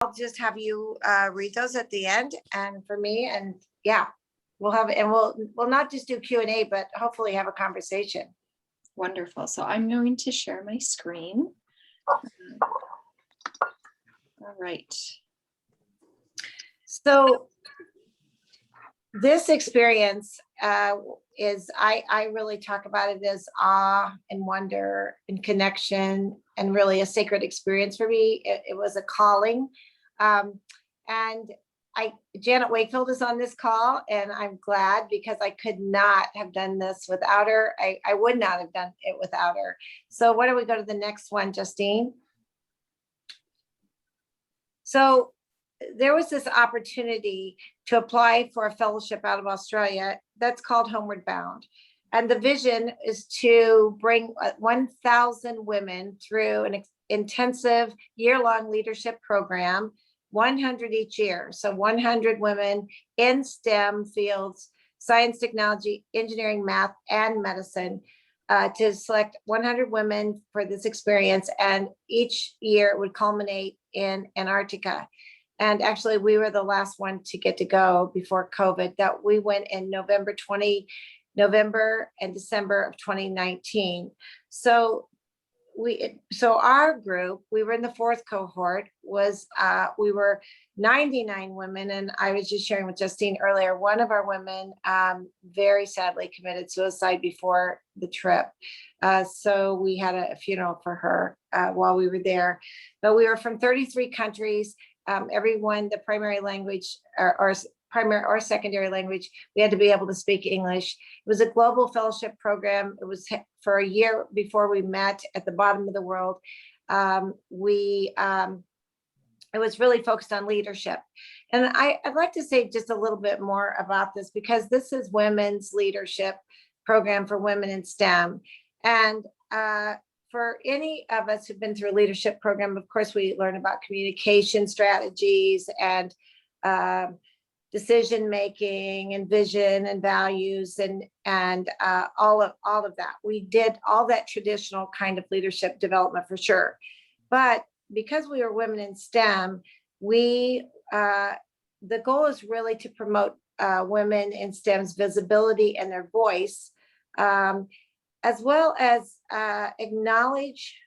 I'll just have you read those at the end and for me, and yeah, we'll have, and we'll not just do Q&A, but hopefully have a conversation. Wonderful. So I'm going to share my screen. All right. So this experience is, I really talk about it as awe and wonder and connection, and really a sacred experience for me. It was a calling. And Janet Wakefield is on this call, and I'm glad, because I could not have done this without her. I would not have done it without her. So why don't we go to the next one, Justine? So there was this opportunity to apply for a fellowship out of Australia that's called Homeward Bound. And the vision is to bring 1,000 women through an intensive year-long leadership program, 100 each year. So 100 women in STEM fields, science, technology, engineering, math, and medicine, to select 100 women for this experience. And each year it would culminate in Antarctica. And actually, we were the last one to get to go before COVID. That we went in November and December of 2019. So our group, we were in the 4th cohort, was we were 99 women, and I was just sharing with Justine earlier, one of our women very sadly committed suicide before the trip. So we had a funeral for her while we were there. But we were from 33 countries. Everyone, the primary language or primary or secondary language, we had to be able to speak English. It was a global fellowship program. It was for a year before we met at the bottom of the world. It was really focused on leadership. And I'd like to say just a little bit more about this, because this is women's leadership program for women in STEM. And for any of us who've been through a leadership program, of course, we learn about communication strategies and decision making and vision and values and all of that. We did all that traditional kind of leadership development for sure. But because we were women in STEM, the goal is really to promote women in STEM's visibility and their voice, as well as acknowledge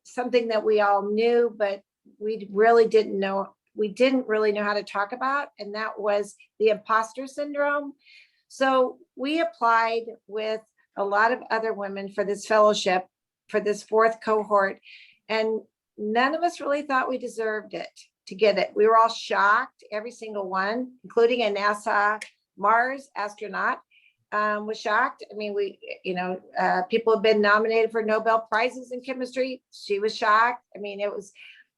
something that we all knew, but we really didn't know. We didn't really know how to talk about, and that was the imposter syndrome. So we applied with a lot of other women for this fellowship, for this 4th cohort, and none of us really thought we deserved it to get it. We were all shocked, every single one, including a NASA Mars astronaut. Was shocked. I mean, people have been nominated for Nobel Prizes in chemistry. She was shocked. I mean,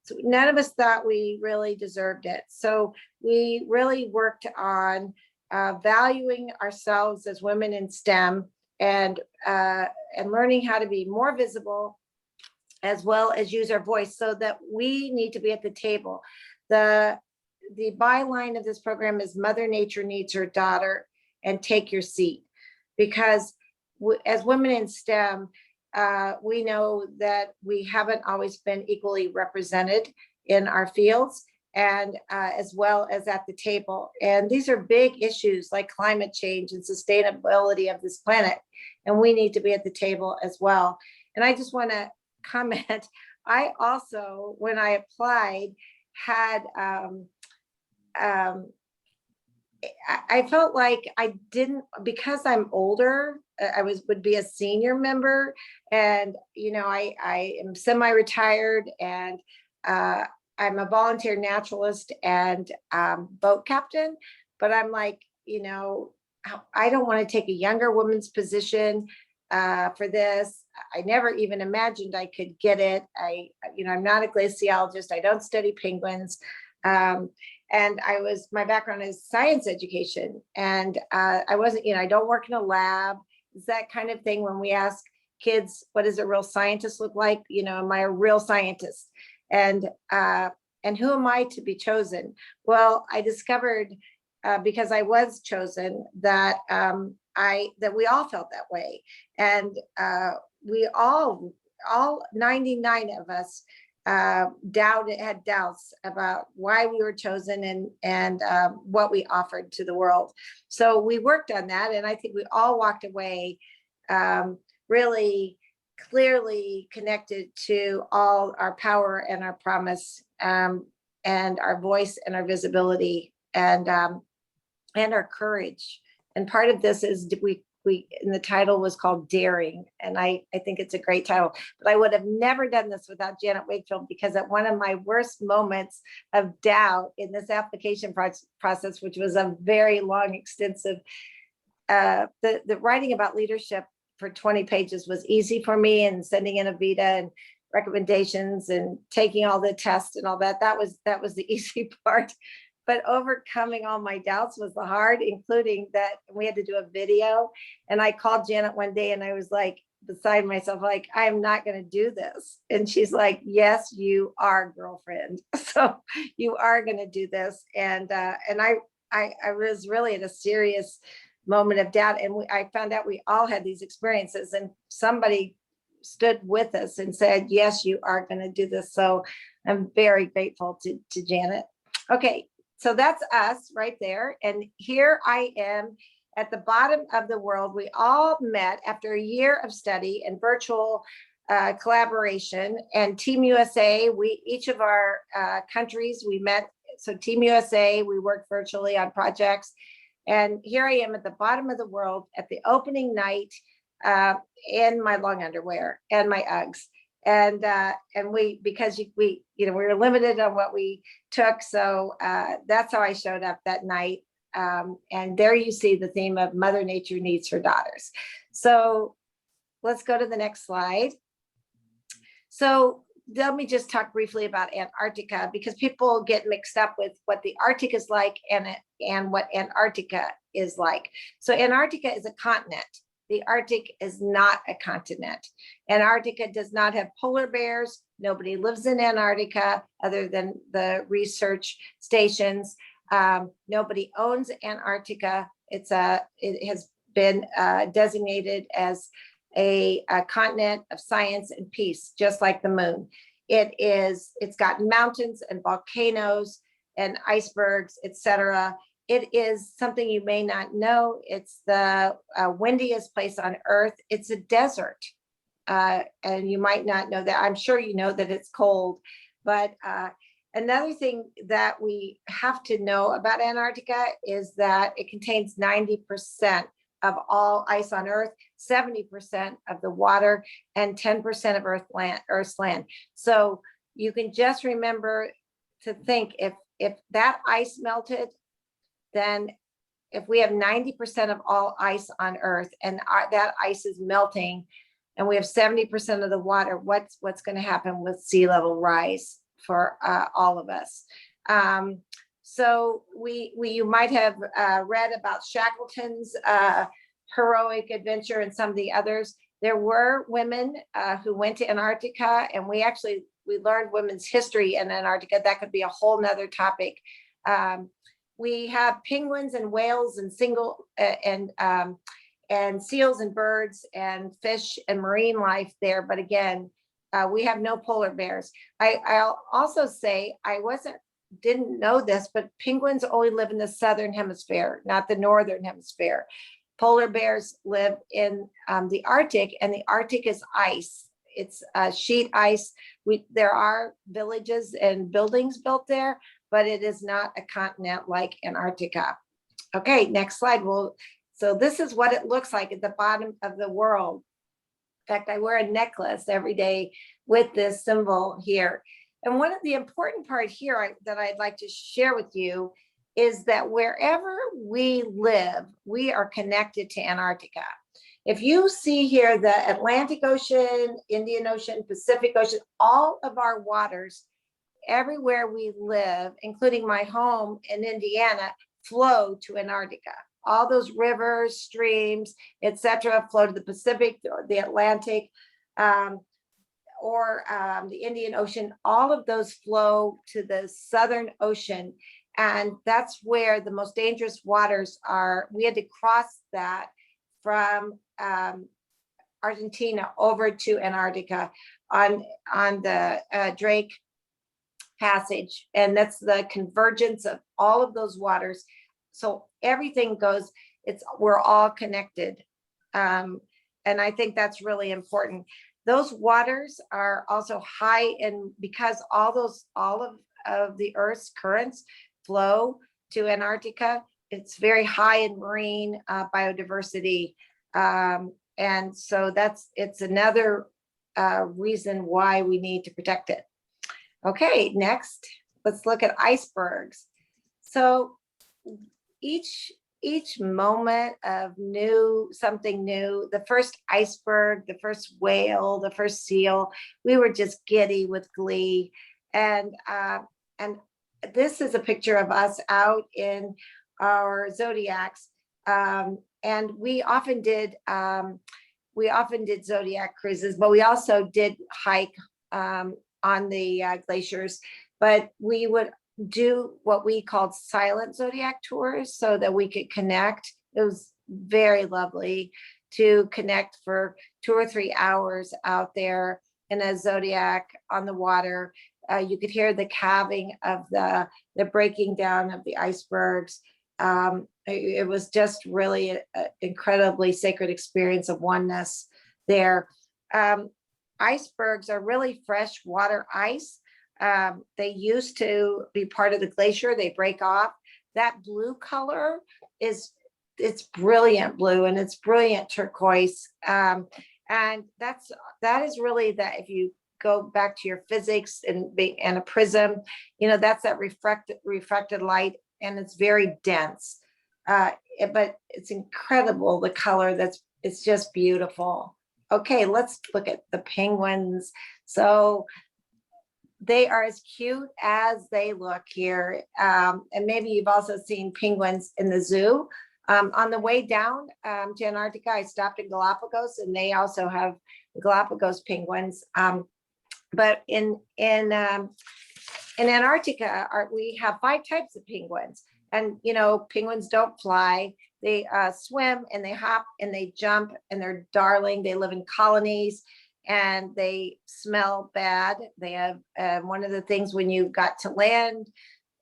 so none of us thought we really deserved it. So we really worked on valuing ourselves as women in STEM and learning how to be more visible, as well as use our voice, so that we need to be at the table. The byline of this program is Mother Nature needs her daughter, and take your seat. Because as women in STEM, we know that we haven't always been equally represented in our fields, and as well as at the table. And these are big issues like climate change and sustainability of this planet. And we need to be at the table as well. And I just want to comment, I also, when I applied, had I felt like I didn't, because I'm older, would be a senior member, and I am semi-retired, and I'm a volunteer naturalist and boat captain, but I'm like, I don't want to take a younger woman's position for this. I never even imagined I could get it. I'm not a glaciologist. I don't study penguins. And my background is science education, and I wasn't, I don't work in a lab. It's that kind of thing when we ask kids, what does a real scientist look like? Am I a real scientist? And who am I to be chosen? Well, I discovered, because I was chosen, that that we all felt that way. And we all 99 of us had doubts about why we were chosen and what we offered to the world. So we worked on that, and I think we all walked away really clearly connected to all our power and our promise, and our voice and our visibility, and our courage. And part of this is we and the title was called Daring, and I think it's a great title. But I would have never done this without Janet Wakefield, because at one of my worst moments of doubt in this application process, which was a very long, extensive, the writing about leadership for 20 pages was easy for me, and sending in a vita and recommendations and taking all the tests and all that was the easy part. But overcoming all my doubts was the hard, including that we had to do a video. And I called Janet one day and I was like beside myself, like, I'm not going to do this. And she's like, yes, you are, girlfriend. So you are going to do this. And I was really at a serious moment of doubt. And I found out we all had these experiences, and somebody stood with us and said, yes, you are going to do this. So I'm very grateful to Janet. Okay. So that's us right there. And here I am at the bottom of the world. We all met after a year of study and virtual collaboration, and Team USA, each of our countries, we met. So Team USA, we worked virtually on projects. And here I am at the bottom of the world at the opening night in my long underwear and my Uggs. And because we were limited on what we took. So that's how I showed up that night. And there you see the theme of Mother Nature needs her daughters. So let's go to the next slide. So let me just talk briefly about Antarctica, because people get mixed up with what the Arctic is like and what Antarctica is like. So Antarctica is a continent. The Arctic is not a continent. Antarctica does not have polar bears. Nobody lives in Antarctica other than the research stations. Nobody owns Antarctica. It has been designated as a continent of science and peace, just like the moon. It's got mountains and volcanoes and icebergs, etc. It is something you may not know. It's the windiest place on Earth. It's a desert. And you might not know that. I'm sure you know that it's cold. But another thing that we have to know about Antarctica is that it contains 90% of all ice on Earth, 70% of the water, and 10% of Earth's land. So you can just remember to think, if that ice melted, then if we have 90% of all ice on Earth, and that ice is melting, and we have 70% of the water, what's going to happen with sea level rise for all of us? So you might have read about Shackleton's heroic adventure and some of the others. There were women who went to Antarctica, and we learned women's history in Antarctica. That could be a whole nother topic. We have penguins and whales and and seals and birds and fish and marine life there. But again, we have no polar bears. I'll also say didn't know this, but penguins only live in the southern hemisphere, not the northern hemisphere. Polar bears live in the Arctic, and the Arctic is ice. It's sheet ice. There are villages and buildings built there, but it is not a continent like Antarctica. Okay, next slide. So this is what it looks like at the bottom of the world. In fact, I wear a necklace every day with this symbol here. And one of the important part here that I'd like to share with you is that wherever we live, we are connected to Antarctica. If you see here the Atlantic Ocean, Indian Ocean, Pacific Ocean, all of our waters, everywhere we live, including my home in Indiana, flow to Antarctica. All those rivers, streams, etc., flow to the Pacific or the Atlantic, or the Indian Ocean. All of those flow to the Southern Ocean. And that's where the most dangerous waters are. We had to cross that from Argentina over to Antarctica. on the Drake Passage, and that's the convergence of all of those waters. So everything goes, we're all connected. And I think that's really important. Those waters are also high in, because all of the Earth's currents flow to Antarctica. It's very high in marine biodiversity. And so it's another reason why we need to protect it. Okay, next, let's look at icebergs. So each moment of something new, the first iceberg, the first whale, the first seal, we were just giddy with glee. And this is a picture of us out in our zodiacs. And we often did zodiac cruises, but we also did hike on the glaciers, but we would do what we called silent zodiac tours so that we could connect. It was very lovely to connect for 2 or 3 hours out there in a zodiac on the water. You could hear the calving of the breaking down of the icebergs. It was just really an incredibly sacred experience of oneness there. Icebergs are really fresh water ice. They used to be part of the glacier. They break off. That blue color it's brilliant blue, and it's brilliant turquoise. And that is really that, if you go back to your physics and a prism, that's that refracted light, and it's very dense. But it's incredible, the color. It's just beautiful. Okay, let's look at the penguins. So they are as cute as they look here. And maybe you've also seen penguins in the zoo. On the way down to Antarctica, I stopped in Galapagos, and they also have Galapagos penguins. But in Antarctica, we have 5 types of penguins. And, penguins don't fly. They swim, and they hop, and they jump, and they're darling. They live in colonies, and they smell bad. They have one of the things when you got to land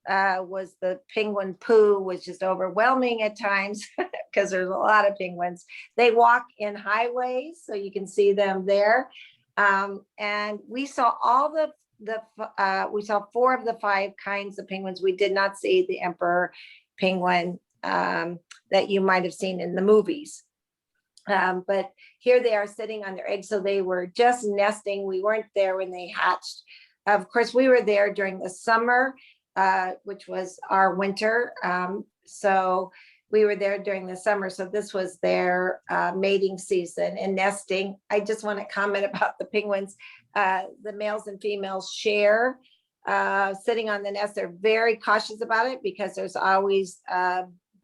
was the penguin poo was just overwhelming at times because there's a lot of penguins. They walk in highways, so you can see them there. And we saw we saw 4 of the 5 kinds of penguins. We did not see the emperor penguin that you might have seen in the movies. But here they are sitting on their eggs. So they were just nesting. We weren't there when they hatched. Of course, we were there during the summer, which was our winter. So we were there during the summer. So this was their mating season and nesting. I just want to comment about the penguins. The males and females share sitting on the nest. They're very cautious about it because there's always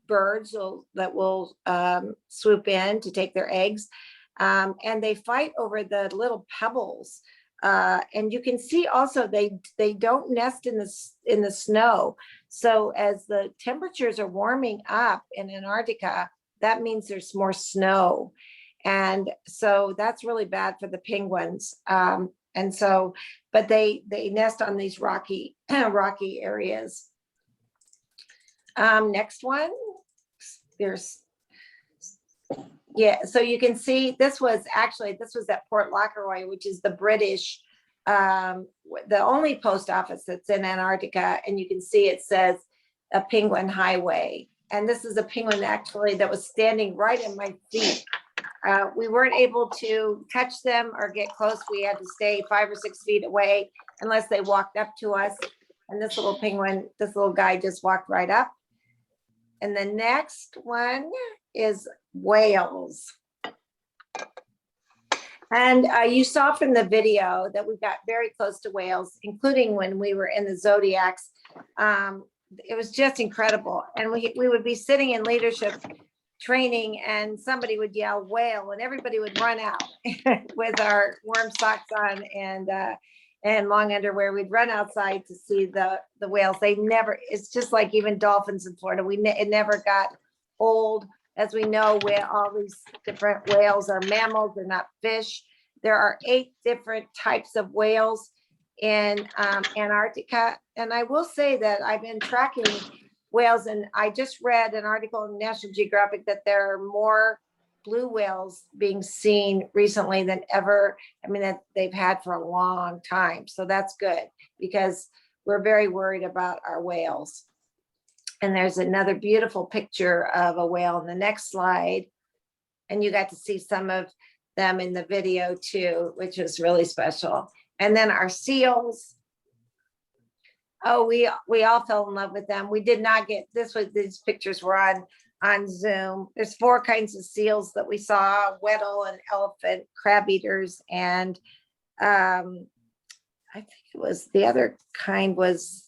birds that will swoop in to take their eggs. And they fight over the little pebbles. And you can see also they don't nest in the snow. So as the temperatures are warming up in Antarctica, that means there's more snow. And so that's really bad for the penguins. And so, but they nest on these rocky areas. Next one, so you can see this was at Port Lockroy, which is the British, the only post office that's in Antarctica. And you can see it says a penguin highway. And this is a penguin actually that was standing right in my feet. We weren't able to touch them or get close. We had to stay 5 or 6 feet away unless they walked up to us. And this little penguin, this little guy just walked right up. And the next one is whales. And you saw from the video that we got very close to whales, including when we were in the zodiacs. It was just incredible. And we would be sitting in leadership training and somebody would yell whale and everybody would run out with our warm socks on and long underwear. We'd run outside to see the whales. It's just like even dolphins in Florida. It never got old. As we know, all these different whales are mammals, they're not fish. There are 8 different types of whales in Antarctica. And I will say that I've been tracking whales, and I just read an article in National Geographic that there are more blue whales being seen recently than ever. I mean, that they've had for a long time. So that's good, because we're very worried about our whales. And there's another beautiful picture of a whale in the next slide. And you got to see some of them in the video too, which is really special. And then our seals. Oh, we all fell in love with them. We did not get, these pictures were on Zoom. There's 4 kinds of seals that we saw: Weddell and elephant, crab eaters, and I think it was the other kind was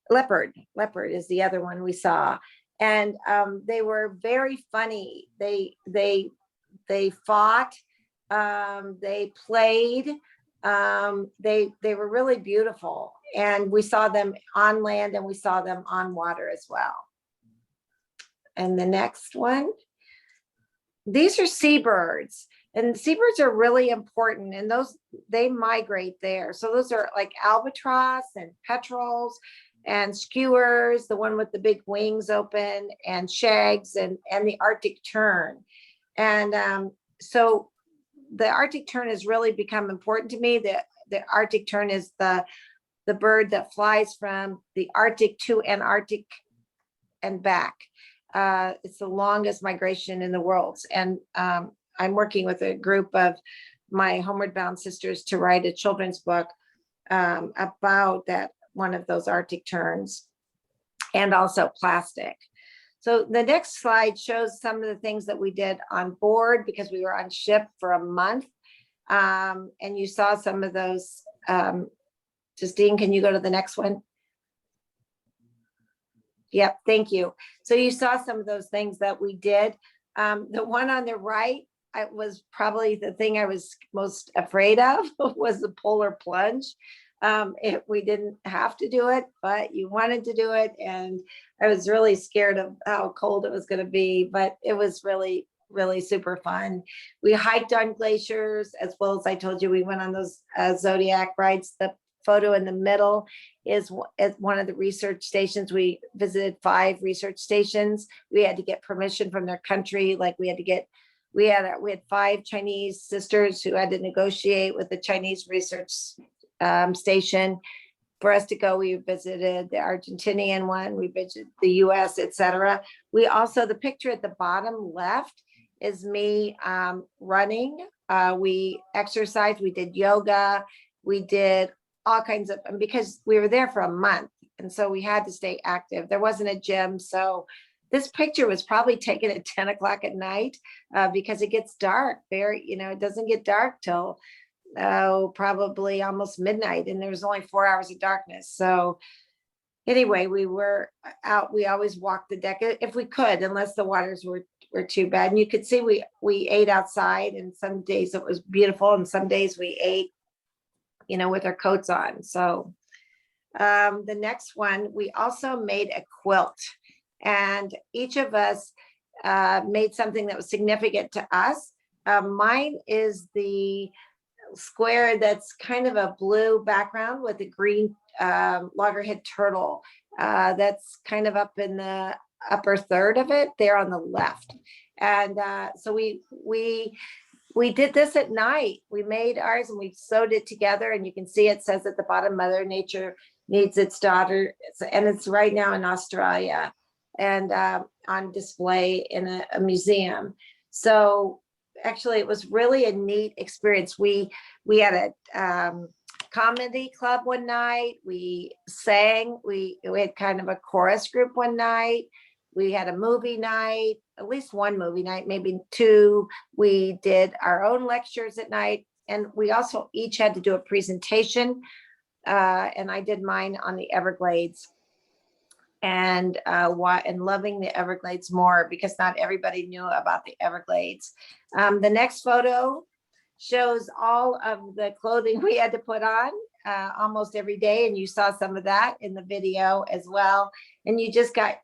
leopard. Leopard is the other one we saw. And they were very funny. They fought, they played, they were really beautiful. And we saw them on land and we saw them on water as well. And the next one, these are seabirds. And seabirds are really important, and they migrate there. So those are like albatross and petrels and skewers, the one with the big wings open, and shags, and the Arctic tern. And so the Arctic tern has really become important to me. The Arctic tern is the bird that flies from the Arctic to Antarctic and back. It's the longest migration in the world. And I'm working with a group of my Homeward Bound sisters to write a children's book about that, one of those Arctic terns, and also plastic. So the next slide shows some of the things that we did on board, because we were on ship for a month. And you saw some of those. Justine, can you go to the next one? Yep, thank you. So you saw some of those things that we did. The one on the right, it was probably the thing I was most afraid of, was the polar plunge. We didn't have to do it, but you wanted to do it. And I was really scared of how cold it was going to be, but it was really, really super fun. We hiked on glaciers, as well as I told you, we went on those Zodiac rides. The photo in the middle is one of the research stations. We visited 5 research stations. We had to get permission from their country. Like we had 5 Chinese sisters who had to negotiate with the Chinese research station for us to go. We visited the Argentinian one, we visited the US, etc. We also, the picture at the bottom left is me running. We exercised, we did yoga, we did all kinds of, because we were there for a month, and so we had to stay active. There wasn't a gym, so this picture was probably taken at 10 o'clock at night, because it gets dark very, it doesn't get dark till probably almost midnight, and there's only 4 hours of darkness. So anyway, we were out. We always walked the deck if we could, unless the waters were too bad. And you could see we ate outside, and some days it was beautiful, and some days we ate, with our coats on. So the next one, we also made a quilt, and each of us made something that was significant to us. Mine is the square that's kind of a blue background with a green loggerhead turtle that's kind of up in the upper third of it there on the left. And so we did this at night. We made ours and we sewed it together, and you can see it says at the bottom, Mother Nature needs its daughter. And it's right now in Australia and on display in a museum. So actually it was really a neat experience. We had a comedy club one night. We sang, we had kind of a chorus group one night. We had a movie night, at least one movie night, maybe 2. We did our own lectures at night, and we also each had to do a presentation. And I did mine on the Everglades, and loving the Everglades more, because not everybody knew about the Everglades. The next photo shows all of the clothing we had to put on almost every day, and you saw some of that in the video as well. And you just got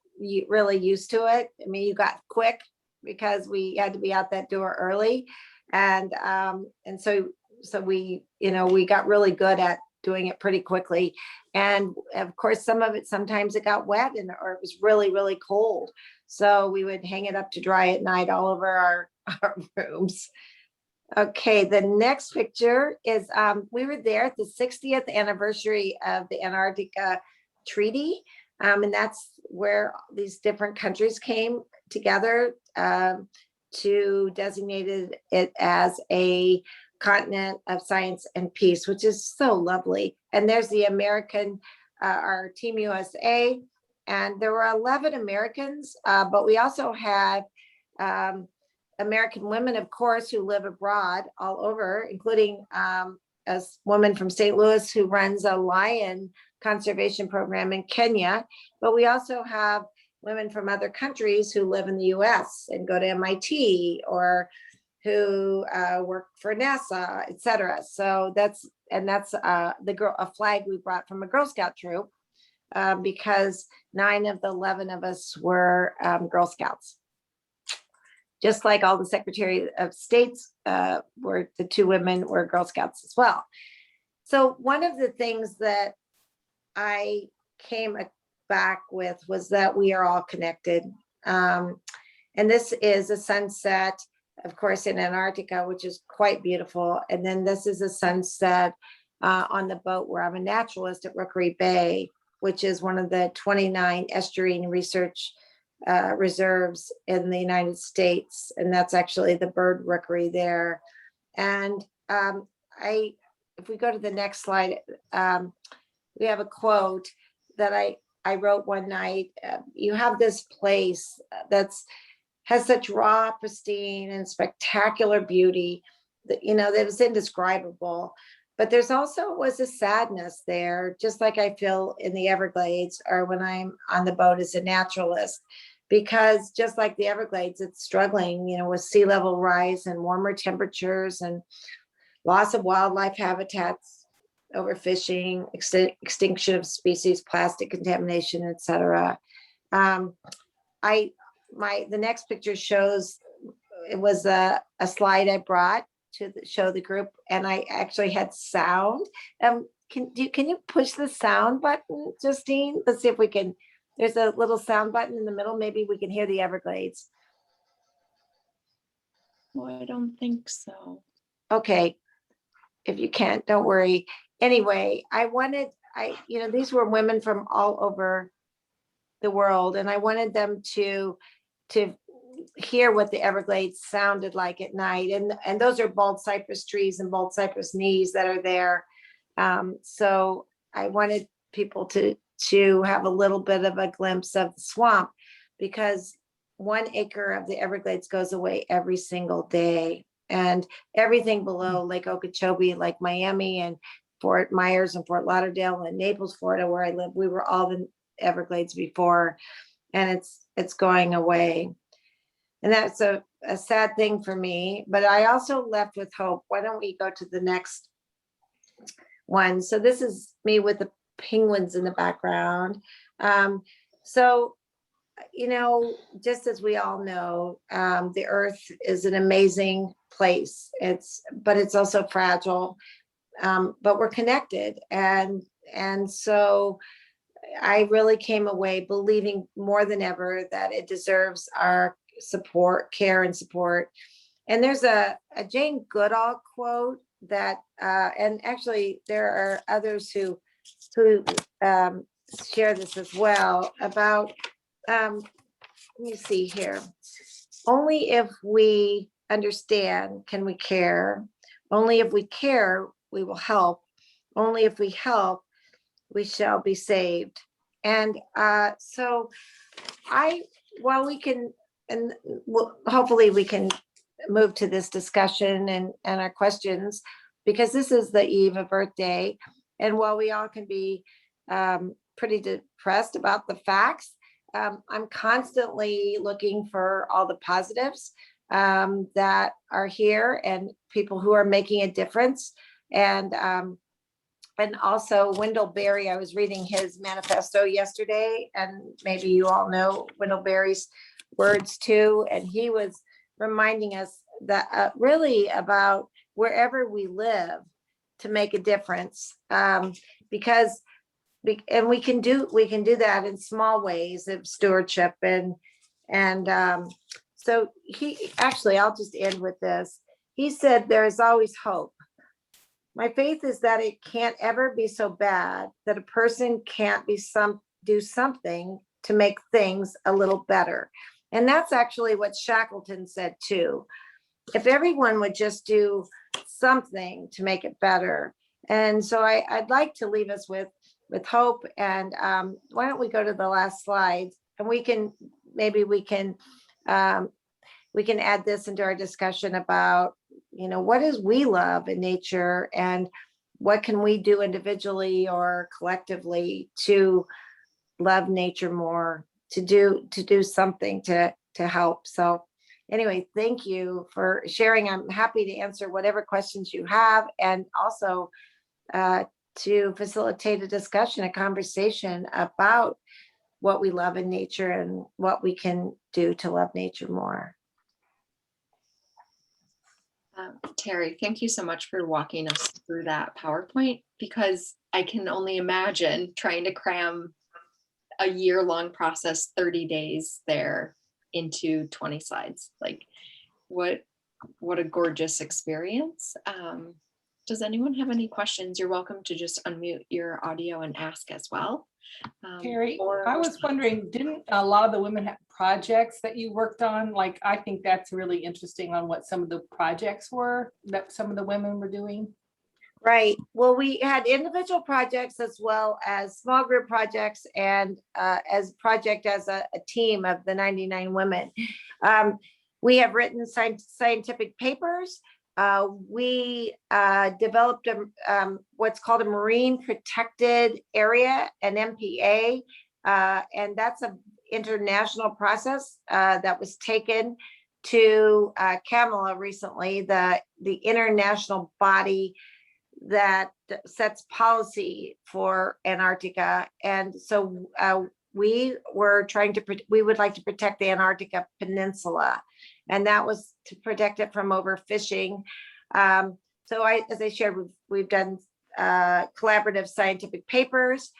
really used to it. I mean, you got quick, because we had to be out that door early. And so we, we got really good at doing it pretty quickly. And of course, some of it, sometimes it got wet or it was really, really cold. So we would hang it up to dry at night all over our rooms. Okay, the next picture is we were there at the 60th anniversary of the Antarctica Treaty. And that's where these different countries came together to designate it as a continent of science and peace, which is so lovely. And there's the American, our Team USA, and there were 11 Americans, but we also had American women, of course, who live abroad all over, including a woman from St. Louis who runs a lion conservation program in Kenya. But we also have women from other countries who live in the US and go to MIT or who work for NASA, et cetera. So that's a flag we brought from a Girl Scout troop because 9 of the 11 of us were Girl Scouts. Just like all the Secretary of States were, the 2 women were Girl Scouts as well. So one of the things that I came back with was that we are all connected. And this is a sunset, of course, in Antarctica, which is quite beautiful. And then this is a sunset on the boat where I'm a naturalist at Rookery Bay, which is one of the 29 estuarine research reserves in the United States. And that's actually the bird rookery there. And if we go to the next slide, we have a quote that I wrote one night. You have this place has such raw, pristine, and spectacular beauty that, that is indescribable. But there's also was a sadness there, just like I feel in the Everglades or when I'm on the boat as a naturalist, because just like the Everglades, it's struggling, with sea level rise and warmer temperatures and loss of wildlife habitats, overfishing, extinction of species, plastic contamination, et cetera. The next picture shows, it was a slide I brought to show the group, and I actually had sound. Can you push the sound button, Justine? Let's see if we can. There's a little sound button in the middle. Maybe we can hear the Everglades. Well, I don't think so. Okay, if you can't, don't worry. Anyway, these were women from all over the world, and I wanted them to hear what the Everglades sounded like at night. And those are bald cypress trees and bald cypress knees that are there. So I wanted people to have a little bit of a glimpse of the swamp, because 1 acre of the Everglades goes away every single day. And everything below Lake Okeechobee, like Miami and Fort Myers and Fort Lauderdale and Naples, Florida, where I live, we were all in Everglades before, and it's going away. And that's a sad thing for me, but I also left with hope. Why don't we go to the next one? So this is me with the penguins in the background. So, just as we all know, the earth is an amazing place. But it's also fragile, but we're connected. And so I really came away believing more than ever that it deserves our care and support. And there's a Jane Goodall quote that, and actually there are others who share this as well about, let me see here. Only if we understand can we care. Only if we care, we will help. Only if we help, we shall be saved. And so we can, and hopefully we can move to this discussion and our questions, because this is the eve of Earth Day. And while we all can be pretty depressed about the facts, I'm constantly looking for all the positives that are here and people who are making a difference. And also Wendell Berry, I was reading his manifesto yesterday, and maybe you all know Wendell Berry's words too. And he was reminding us really about wherever we live to make a difference. Because and we can do that in small ways of stewardship and so I'll just end with this. He said, there is always hope. My faith is that it can't ever be so bad that a person can't do something to make things a little better. And that's actually what Shackleton said too. If everyone would just do something to make it better. And so I'd like to leave us with hope. And why don't we go to the last slide, and we can add this into our discussion about, what is we love in nature and what can we do individually or collectively to love nature more, to do something to help. So anyway, thank you for sharing. I'm happy to answer whatever questions you have, and also to facilitate a discussion, a conversation about what we love in nature and what we can do to love nature more. Terri, thank you so much for walking us through that PowerPoint, because I can only imagine trying to cram a year-long process, 30 days there into 20 slides. Like, what a gorgeous experience. Does anyone have any questions? You're welcome to just unmute your audio and ask as well. Terri, I was wondering, didn't a lot of the women have projects that you worked on? Like, I think that's really interesting on what some of the projects were that some of the women were doing. Right. Well, we had individual projects as well as small group projects, and as a team of the 99 women. We have written scientific papers. We developed what's called a marine protected area, an MPA, and that's an international process that was taken to CAMELA recently, the international body that sets policy for Antarctica. And so we would like to protect the Antarctica Peninsula, and that was to protect it from overfishing. So as I shared, we've done collaborative scientific papers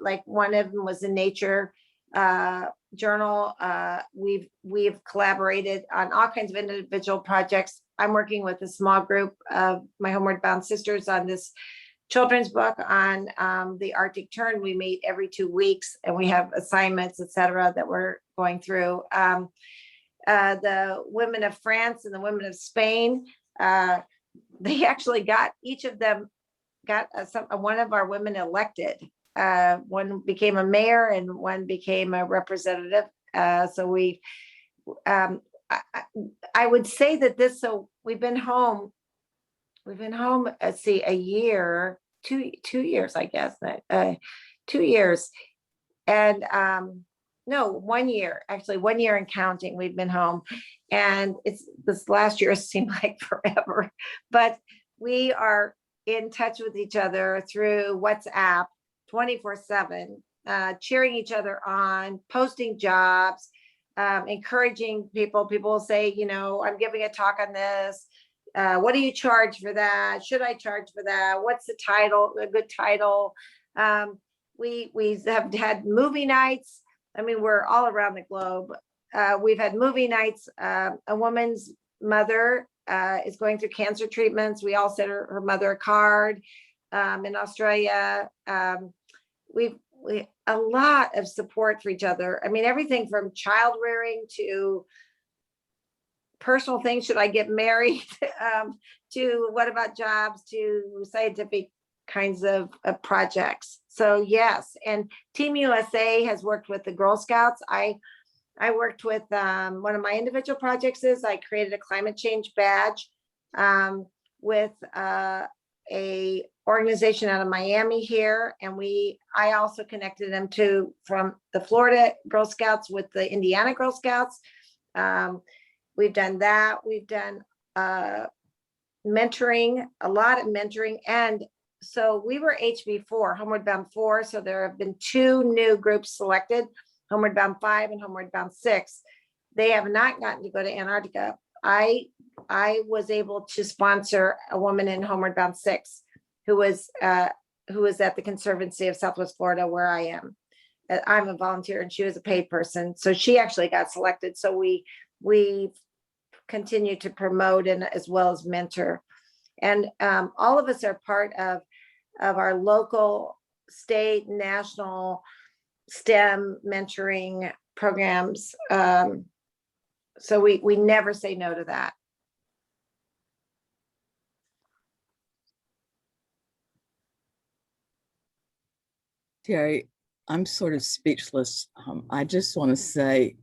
like one of them was in Nature journal. We've collaborated on all kinds of individual projects. I'm working with a small group of my Homeward Bound sisters on this children's book on the Arctic Tern. We meet every 2 weeks, and we have assignments, etc., that we're going through. The women of France and the women of Spain, they actually each of them got one of our women elected. One became a mayor and one became a representative. So I would say that so we've been home, let's see, a year, 2 years, I guess, 2 years. And no, 1 year, actually 1 year and counting, we've been home. And this last year seemed like forever, but we are in touch with each other through WhatsApp 24/7, cheering each other on, posting jobs, encouraging people. People will say, I'm giving a talk on this. What do you charge for that? Should I charge for that? What's the title? A good title. We have had movie nights. I mean, we're all around the globe. We've had movie nights. A woman's mother is going through cancer treatments. We all sent her mother a card. In Australia, we a lot of support for each other. I mean, everything from child rearing to personal things. Should I get married? To what about jobs, to scientific kinds of projects. So yes, and Team USA has worked with the Girl Scouts. I worked with one of my individual projects is I created a climate change badge with a organization out of Miami here, and I also connected them from the Florida Girl Scouts with the Indiana Girl Scouts. We've done that. We've done mentoring, a lot of mentoring, and so we were HB4, Homeward Bound 4. So there have been 2 new groups selected, Homeward Bound 5 and Homeward Bound 6. They have not gotten to go to Antarctica. I was able to sponsor a woman in Homeward Bound 6 who was at the Conservancy of Southwest Florida, where I am. I'm a volunteer and she was a paid person. So she actually got selected. So we continue to promote and as well as mentor. And all of us are part of our local, state, national STEM mentoring programs. So we never say no to that. Terri, I'm sort of speechless. I just want to say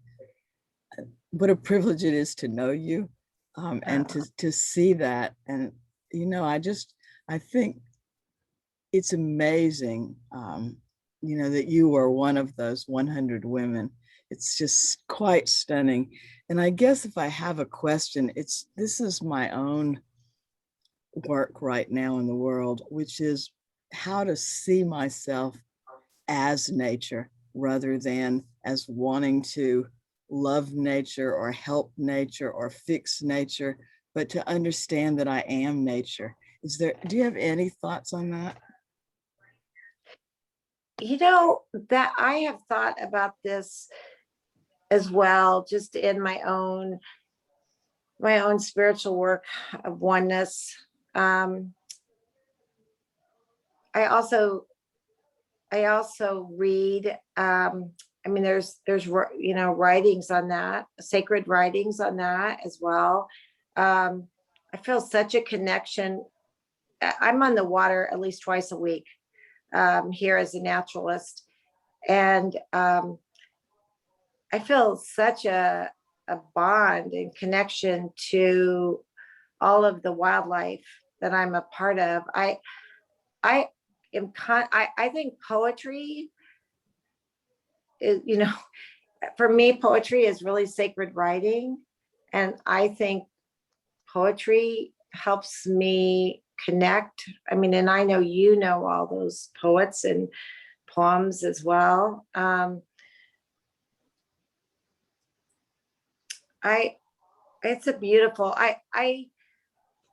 what a privilege it is to know you, and to see that. And, I think it's amazing, that you are one of those 100 women. It's just quite stunning. And I guess if I have a question, this is my own work right now in the world, which is how to see myself as nature rather than as wanting to love nature or help nature or fix nature, but to understand that I am nature. Do you have any thoughts on that? That I have thought about this as well, just in my own spiritual work of oneness. I also read, there's writings on that, sacred writings on that as well. I feel such a connection. I'm on the water at least twice a week here as a naturalist. And I feel such a bond and connection to all of the wildlife that I'm a part of. I think poetry is, for me, poetry is really sacred writing. And I think poetry helps me connect. And I know all those poets and poems as well. It's a beautiful, I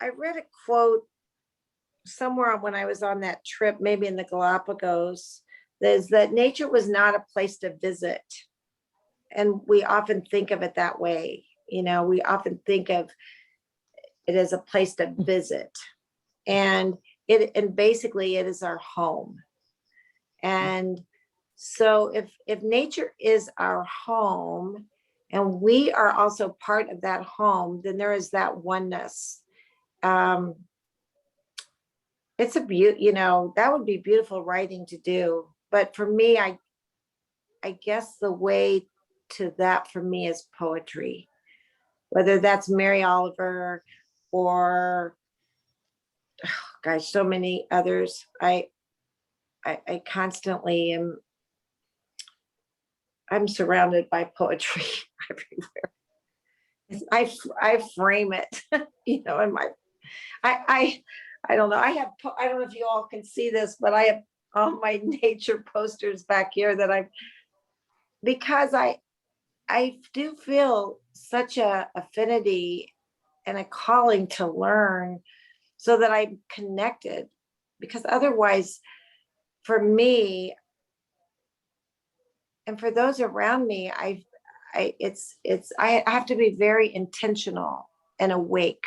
read a quote somewhere when I was on that trip, maybe in the Galapagos, is that nature was not a place to visit. And we often think of it that way. We often think of it as a place to visit. And basically it is our home. And so if nature is our home and we are also part of that home, then there is that oneness. It's a beauty, that would be beautiful writing to do. But for me, I guess the way to that for me is poetry, whether that's Mary Oliver or, so many others. I constantly I'm surrounded by poetry everywhere. I frame it, in my, I don't know. I don't know if you all can see this, but I have all my nature posters back here that because I do feel such a affinity and a calling to learn so that I'm connected, because otherwise for me and for those around me, I have to be very intentional and awake.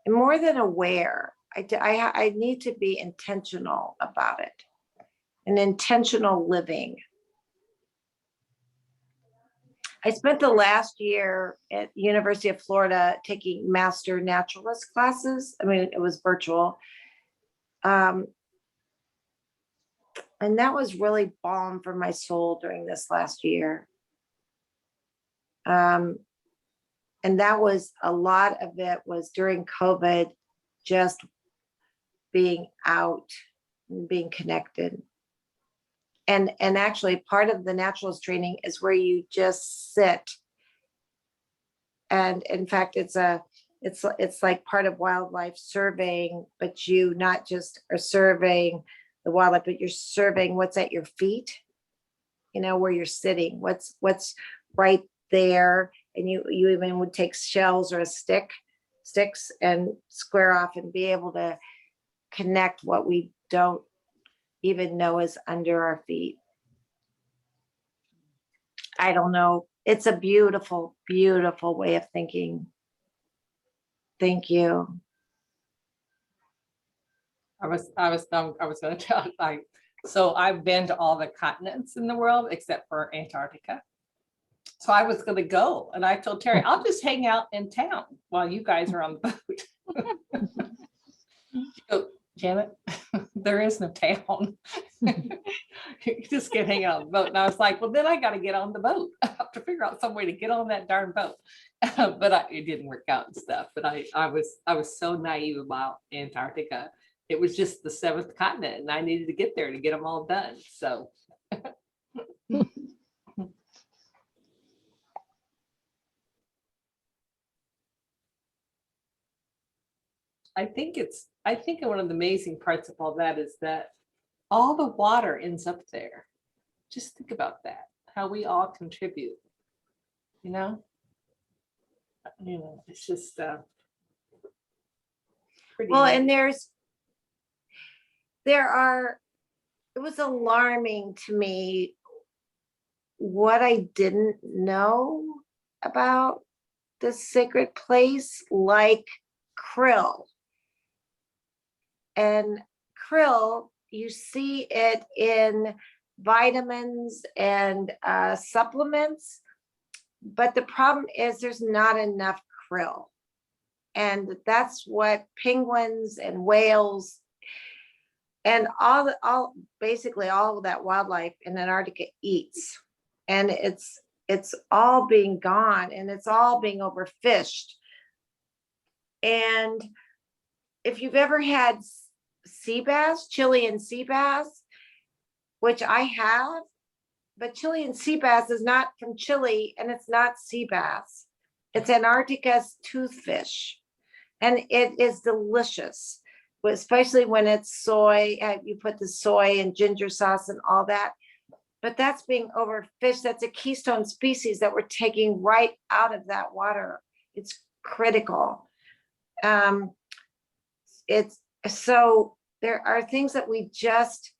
And more than aware, I need to be intentional about it, and intentional living. I spent the last year at the University of Florida taking master naturalist classes. It was virtual. And that was really balm for my soul during this last year. And that was, a lot of it was during COVID, just being out and being connected. And actually part of the naturalist training is where you just sit. And in fact, it's like part of wildlife surveying, but you not just are surveying the wildlife, but you're surveying what's at your feet, where you're sitting, what's right there. and you even would take shells or sticks and square off and be able to connect what we don't even know is under our feet. I don't know. It's a beautiful, beautiful way of thinking. Thank you. I was going to tell, like, so I've been to all the continents in the world except for Antarctica. So I was going to go, and I told Terry, I'll just hang out in town while you guys are on the boat. She goes, Janet, there is no town. You just can't hang out on the boat. And I was like, well, then I got to get on the boat. I have to figure out some way to get on that darn boat. But it didn't work out and stuff. But I was so naive about Antarctica. It was just the 7th continent, and I needed to get there to get them all done. So. I think one of the amazing parts of all that is that all the water ends up there. Just think about that, how we all contribute, you know, it's just pretty Well, neat. and it was alarming to me what I didn't know about this sacred place, like krill. And krill, you see it in vitamins and supplements, but the problem is there's not enough krill. And that's what penguins and whales and basically all of that wildlife in Antarctica eats. And it's all being gone, and it's all being overfished. And if you've ever had sea bass, Chilean sea bass, which I have, but Chilean sea bass is not from Chile, and it's not sea bass. It's Antarctica's toothfish, and it is delicious, especially when it's soy. You put the soy and ginger sauce and all that, but that's being overfished. That's a keystone species that we're taking right out of that water. It's critical. It's so there are things that we just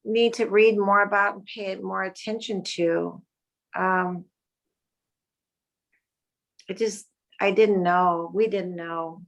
need to read more about and pay more attention to. I didn't know. We didn't know.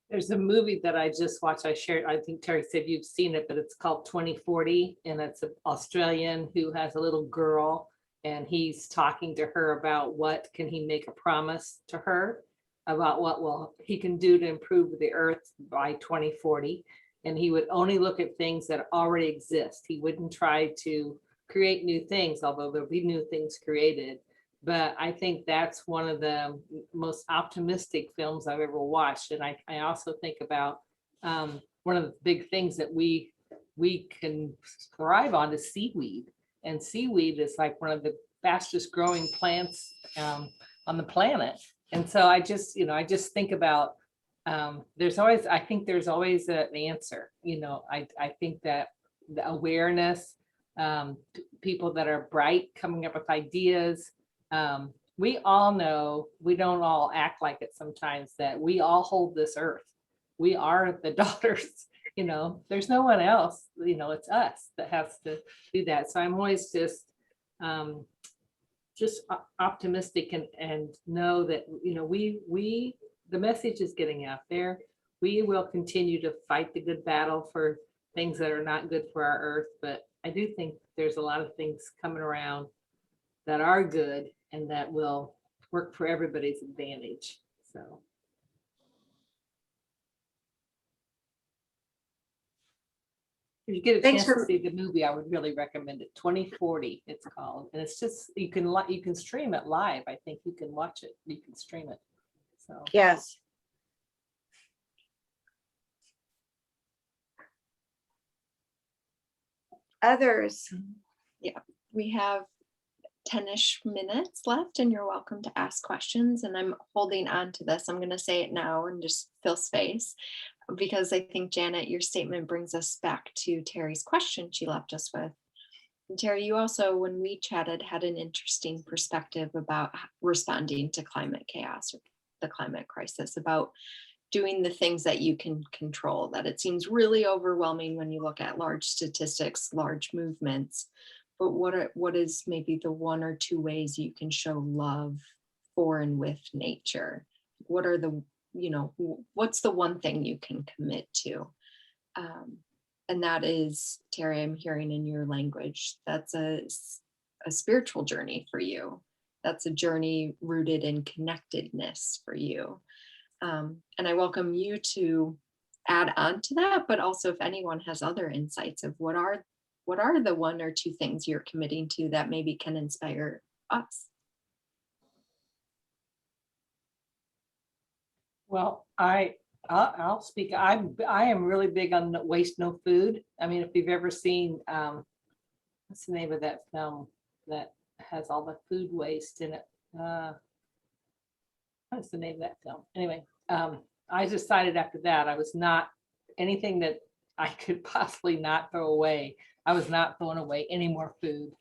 There's a movie that I just watched. I shared, I think Terry said you've seen it, but it's called 2040. And it's an Australian who has a little girl, and he's talking to her about what can he make a promise to her about what he can do to improve the earth by 2040. And he would only look at things that already exist. He wouldn't try to create new things, although there'll be new things created. But I think that's one of the most optimistic films I've ever watched. And I also think about one of the big things that we can thrive on is seaweed. And seaweed is like one of the fastest growing plants on the planet. And so I just think about I think there's always an answer. I think that the awareness, people that are bright, coming up with ideas. We all know, we don't all act like it sometimes, that we all hold this earth. We are the daughters, there's no one else, it's us that has to do that. So I'm always just optimistic and know that, the message is getting out there. We will continue to fight the good battle for things that are not good for our earth. But I do think there's a lot of things coming around that are good and that will work for everybody's advantage. So. If you get a chance to see the movie, I would really recommend it. 2040, it's called, and it's just you can stream it live. I think you can watch it. You can stream it. So Yes. Others. Yeah, we have 10-ish minutes left, and you're welcome to ask questions. And I'm holding on to this. I'm going to say it now and just fill space, because I think, Janet, your statement brings us back to Terry's question she left us with. And Terry, you also, when we chatted, had an interesting perspective about responding to climate chaos or the climate crisis, about doing the things that you can control, that it seems really overwhelming when you look at large statistics, large movements. But what is maybe the one or two ways you can show love for and with nature? What are the, what's the one thing you can commit to? And that is, Terry, I'm hearing in your language, that's a spiritual journey for you. That's a journey rooted in connectedness for you. And I welcome you to add on to that, but also if anyone has other insights of what are the one or two things you're committing to that maybe can inspire us. Well, I'll speak. I am really big on no waste, no food. I mean, if you've ever seen, what's the name of that film that has all the food waste in it? What's the name of that film? Anyway, I decided after that I was not anything that I could possibly not throw away. I was not throwing away any more food.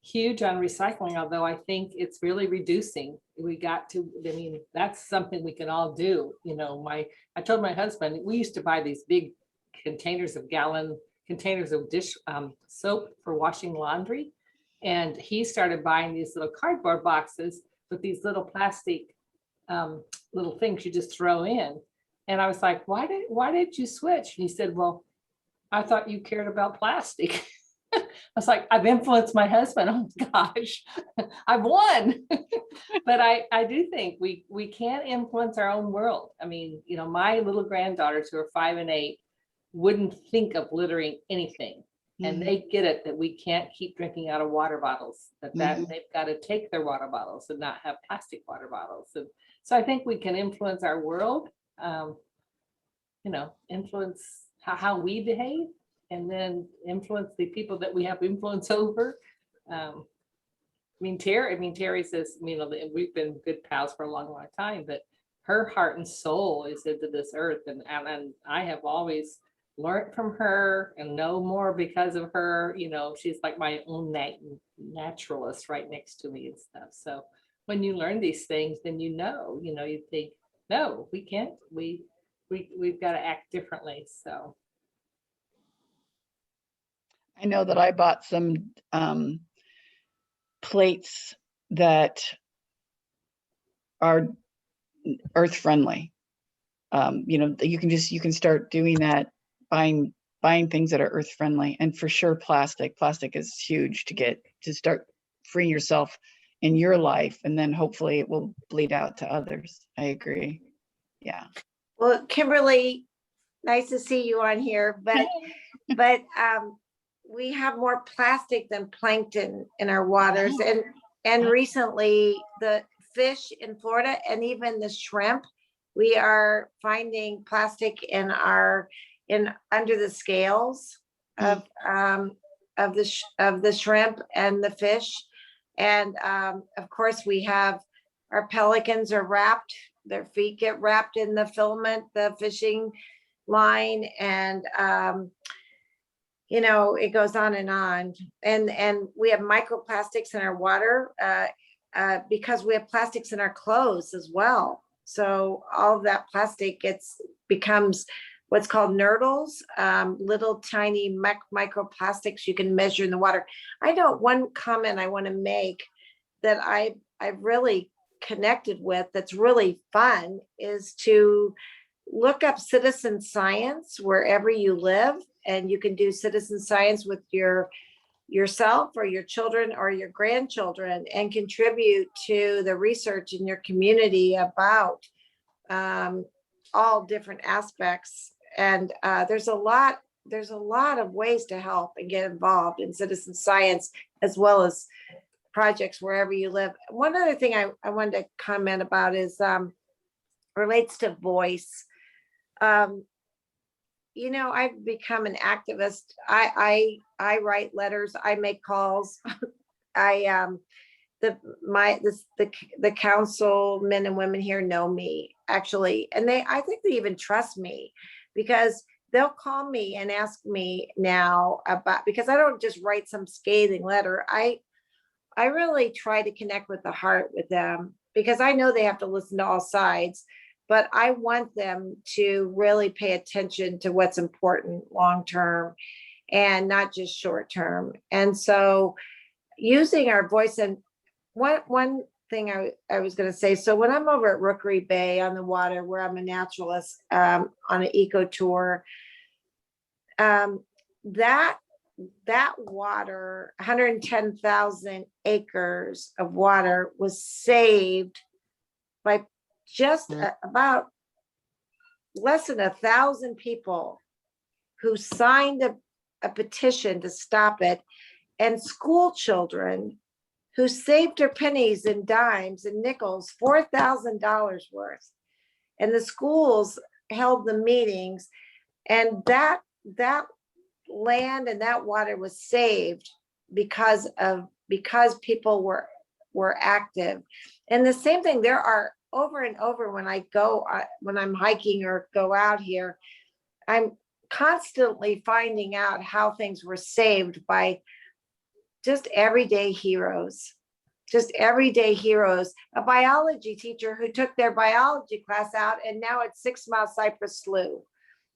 Huge on recycling, although I think it's really reducing. We got to, I mean, that's something we can all do. I told my husband, we used to buy these big containers of containers of dish soap for washing laundry. And he started buying these little cardboard boxes with these little plastic little things you just throw in. And I was like, why did you switch? And he said, well, I thought you cared about plastic. I was like, I've influenced my husband. Oh gosh, I've won. But I do think we can influence our own world. I mean, my little granddaughters who are 5 and 8 wouldn't think of littering anything. And they get it that we can't keep drinking out of water bottles, that they've got to take their water bottles and not have plastic water bottles. And so I think we can influence our world, influence how we behave, and then influence the people that we have influence over. Terri says, we've been good pals for a long, long time, but her heart and soul is into this earth. And I have always learned from her and know more because of her. She's like my own naturalist right next to me and stuff. So when you learn these things, then you think, no, we can't, we've got to act differently. So I know that I bought some plates that are earth friendly. You can start doing that, buying things that are earth friendly, and for sure plastic is huge to start freeing yourself in your life, and then hopefully it will bleed out to others. I agree. Yeah. Well, Kimberly, nice to see you on here, but we have more plastic than plankton in our waters. And recently the fish in Florida and even the shrimp, we are finding plastic under the scales of the shrimp and the fish. And of course we have our pelicans are wrapped, their feet get wrapped in the filament, the fishing line, and it goes on. And we have microplastics in our water because we have plastics in our clothes as well. So all of that plastic becomes what's called nurdles, little tiny microplastics you can measure in the water. I know one comment I want to make that I've really connected with that's really fun is to look up citizen science wherever you live. And you can do citizen science with yourself or your children or your grandchildren and contribute to the research in your community about all different aspects. And there's a lot of ways to help and get involved in citizen science as well as projects wherever you live. One other thing I wanted to comment about is relates to voice. I've become an activist. I write letters. I make calls. The councilmen and women here know me actually, and I think they even trust me because they'll call me and ask me now about, because I don't just write some scathing letter. I really try to connect with the heart with them, because I know they have to listen to all sides, but I want them to really pay attention to what's important long-term and not just short-term. And so using our voice, and one thing I was going to say, so when I'm over at Rookery Bay on the water, where I'm a naturalist on an eco tour, that water, 110,000 acres of water, was saved by just about less than 1,000 people who signed a petition to stop it, and school children who saved their pennies and dimes and nickels, $4,000 worth. And the schools held the meetings, and that land and that water was saved because people were active. And the same thing, there are over and over when I'm hiking or go out here, I'm constantly finding out how things were saved by just everyday heroes. A biology teacher who took their biology class out, and now it's 6 Mile Cypress Slough,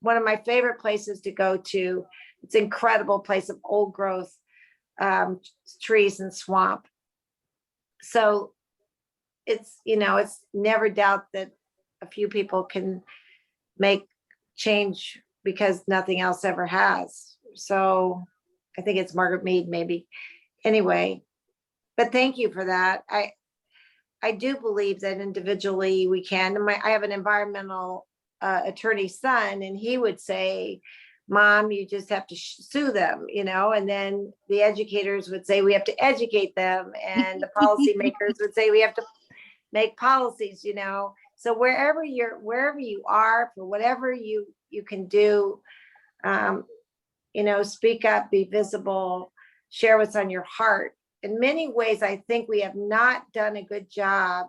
one of my favorite places to go to. It's an incredible place of old growth trees and swamp. So it's never doubt that a few people can make change because nothing else ever has. So I think it's Margaret Mead, maybe. Anyway, but thank you for that. I do believe that individually we can. I have an environmental attorney son, and he would say, Mom, you just have to sue them, and then the educators would say we have to educate them, and the policymakers would say we have to make policies, So wherever you are, for whatever you can do, speak up, be visible, share what's on your heart. In many ways, I think we have not done a good job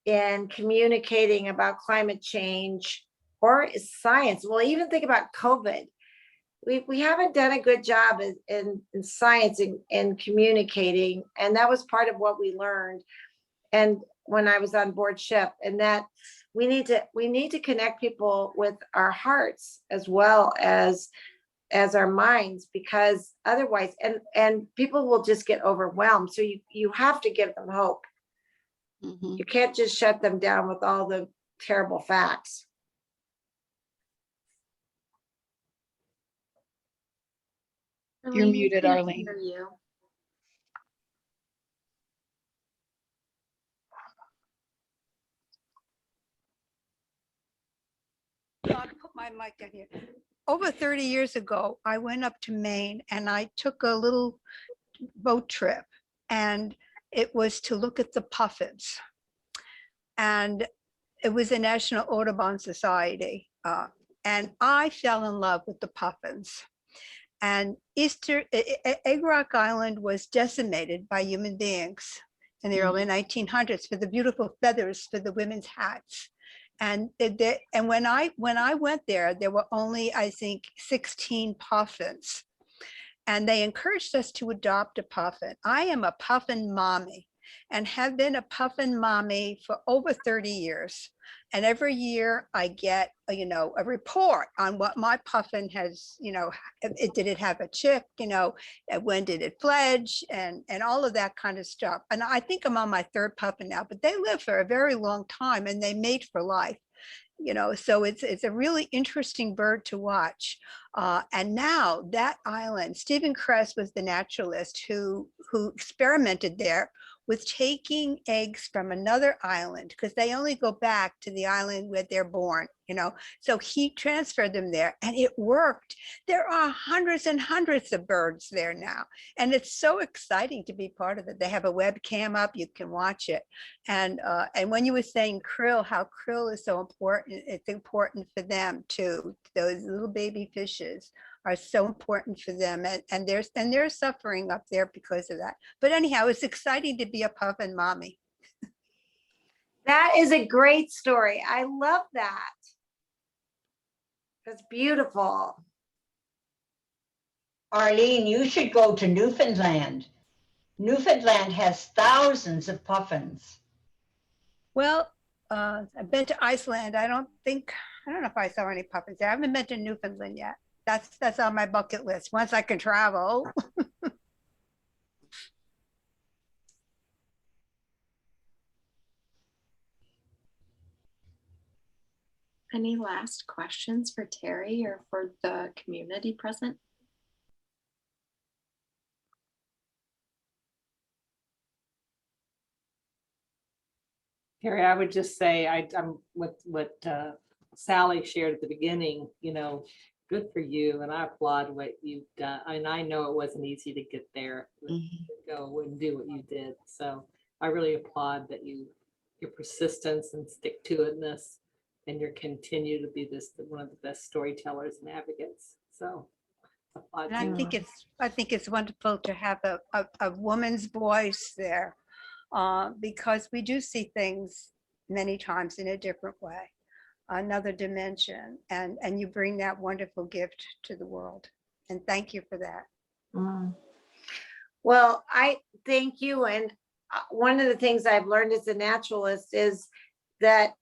in communicating about climate change or science. Well, even think about COVID. We haven't done a good job in science and communicating, and that was part of what we learned. And when I was on board ship, and that we need to connect people with our hearts as well as our minds, because otherwise, and people will just get overwhelmed. So you have to give them hope. Mhm. You can't just shut them down with all the terrible facts. You're Arlene, we muted, can't Arlene. hear you. I'll put my mic down here. Over 30 years ago, I went up to Maine and I took a little boat trip, and it was to look at the puffins. And it was a National Audubon Society. And I fell in love with the puffins. And Egg Rock Island was decimated by human beings in the early 1900s for the beautiful feathers for the women's hats. And when I went there were only, I think, 16 puffins, and they encouraged us to adopt a puffin. I am a puffin mommy and have been a puffin mommy for over 30 years. And every year I get, a report on what my puffin has, did it have a chick, when did it fledge, and all of that kind of stuff. And I think I'm on my 3rd puffin now, but they live for a very long time and they mate for life. So it's a really interesting bird to watch. And now that island, Stephen Kress was the naturalist who experimented there with taking eggs from another island, because they only go back to the island where they're born, so he transferred them there and it worked. There are hundreds and hundreds of birds there now, and it's so exciting to be part of it. They have a webcam up, you can watch it. And when you were saying krill, how krill is so important, it's important for them too. Those little baby fishes are so important for them, and they're suffering up there because of that. But anyhow, it's exciting to be a puffin mommy. That is a great story. I love that. It's beautiful. Arlene, you should go to Newfoundland. Newfoundland has thousands of puffins. Well, I've been to Iceland. I don't know if I saw any puffins there. I haven't been to Newfoundland yet. That's on my bucket list. Once I can travel. Any last questions for Terri or for the community present? Terry, I would just say I'm with what Sally shared at the beginning, you know, good for you. And I applaud what you've done. I mean, I know it wasn't easy to get there, to go and do what you did. So I really applaud that your persistence and stick to itness and your continue to be one of the best storytellers and advocates. So applaud And you. I think it's wonderful to have a woman's voice there, because we do see things many times in a different way, another dimension, and you bring that wonderful gift to the world. And thank you for that. Mm. Well, I thank you. And one of the things I've learned as a naturalist is that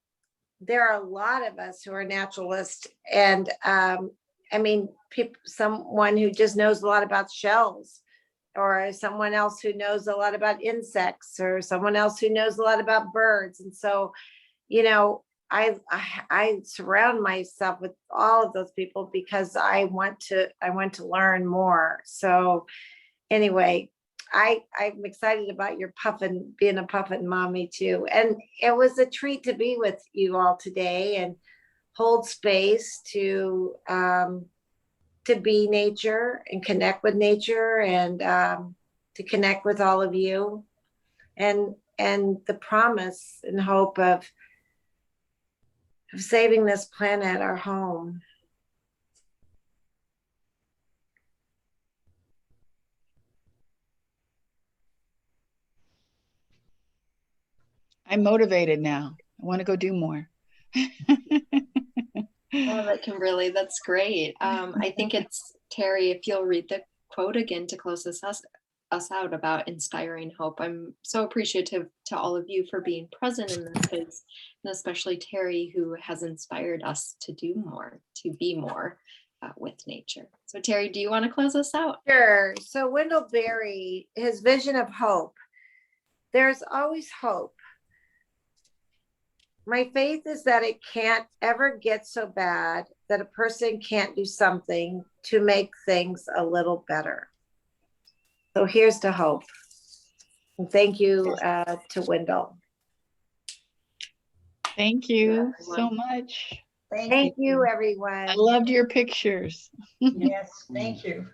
there are a lot of us who are naturalists. And I mean, someone who just knows a lot about shells, or someone else who knows a lot about insects, or someone else who knows a lot about birds. And so, you know, I surround myself with all of those people because I want to learn more. So anyway, I'm excited about your puffin, being a puffin mommy too. And it was a treat to be with you all today and hold space to be nature and connect with nature, and to connect with all of you, and the promise and hope of saving this planet, our home. I'm motivated now. I want to go do more. Oh, that can really, that's great. I think it's Terri, if you'll read the quote again to close us out about inspiring hope. I'm so appreciative to all of you for being present in this space, and especially Terri, who has inspired us to do more, to be more with nature. So Terri, do you want to close us out? Sure. So Wendell Berry, his vision of hope. There's always hope. My faith is that it can't ever get so bad that a person can't do something to make things a little better. So here's to hope. And thank you to Wendell. Thank you so much. Thank you, everyone. I loved your pictures. Yes, thank you.